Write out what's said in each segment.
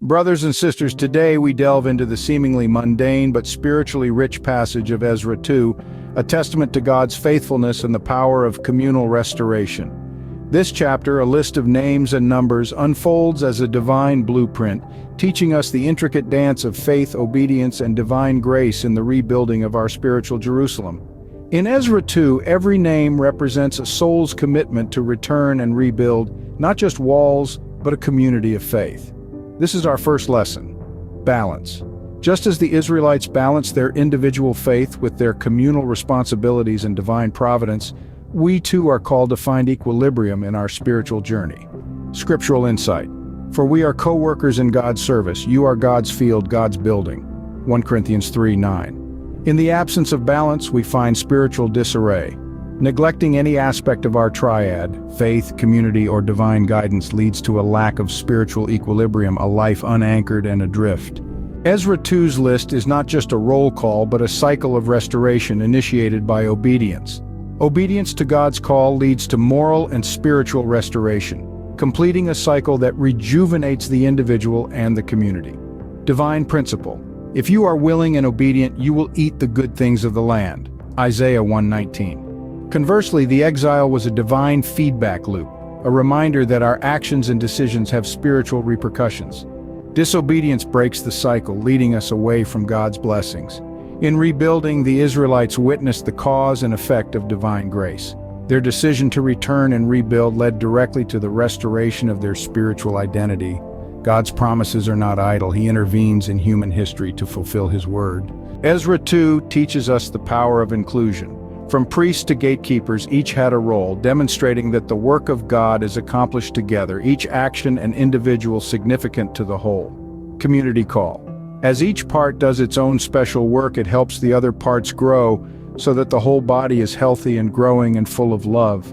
Brothers and sisters, today we delve into the seemingly mundane but spiritually rich passage of Ezra 2, a testament to God's faithfulness and the power of communal restoration. This chapter, a list of names and numbers, unfolds as a divine blueprint, teaching us the intricate dance of faith, obedience, and divine grace in the rebuilding of our spiritual Jerusalem. In Ezra 2, every name represents a soul's commitment to return and rebuild, not just walls, but a community of faith. This is our first lesson: balance. Just as the Israelites balanced their individual faith with their communal responsibilities and divine providence, we too are called to find equilibrium in our spiritual journey. Scriptural insight. For we are co-workers in God's service. You are God's field, God's building. 1 Corinthians 3:9. In the absence of balance, we find spiritual disarray. Neglecting any aspect of our triad, faith, community, or divine guidance, leads to a lack of spiritual equilibrium, a life unanchored and adrift. Ezra 2's list is not just a roll call, but a cycle of restoration initiated by obedience. Obedience to God's call leads to moral and spiritual restoration, completing a cycle that rejuvenates the individual and the community. Divine principle. If you are willing and obedient, you will eat the good things of the land. Isaiah 1:19. Conversely, the exile was a divine feedback loop, a reminder that our actions and decisions have spiritual repercussions. Disobedience breaks the cycle, leading us away from God's blessings. In rebuilding, the Israelites witnessed the cause and effect of divine grace. Their decision to return and rebuild led directly to the restoration of their spiritual identity. God's promises are not idle. He intervenes in human history to fulfill His word. Ezra 2 teaches us the power of inclusion. From priests to gatekeepers, each had a role, demonstrating that the work of God is accomplished together, each action and individual significant to the whole. Community call. As each part does its own special work, it helps the other parts grow so that the whole body is healthy and growing and full of love.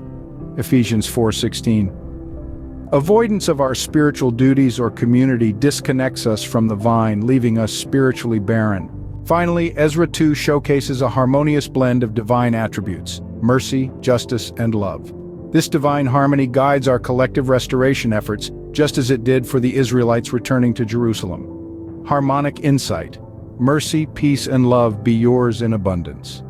Ephesians 4:16. Avoidance of our spiritual duties or community disconnects us from the vine, leaving us spiritually barren. Finally, Ezra 2 showcases a harmonious blend of divine attributes: mercy, justice, and love. This divine harmony guides our collective restoration efforts, just as it did for the Israelites returning to Jerusalem. Harmonic insight. Mercy, peace, and love be yours in abundance.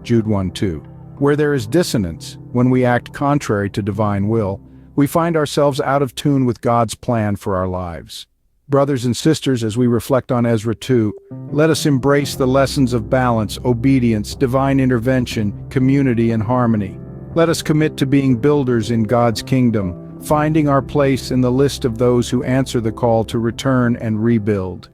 Jude 1:2. Where there is dissonance, when we act contrary to divine will, we find ourselves out of tune with God's plan for our lives. Brothers and sisters, as we reflect on Ezra 2, let us embrace the lessons of balance, obedience, divine intervention, community, and harmony. Let us commit to being builders in God's kingdom, finding our place in the list of those who answer the call to return and rebuild.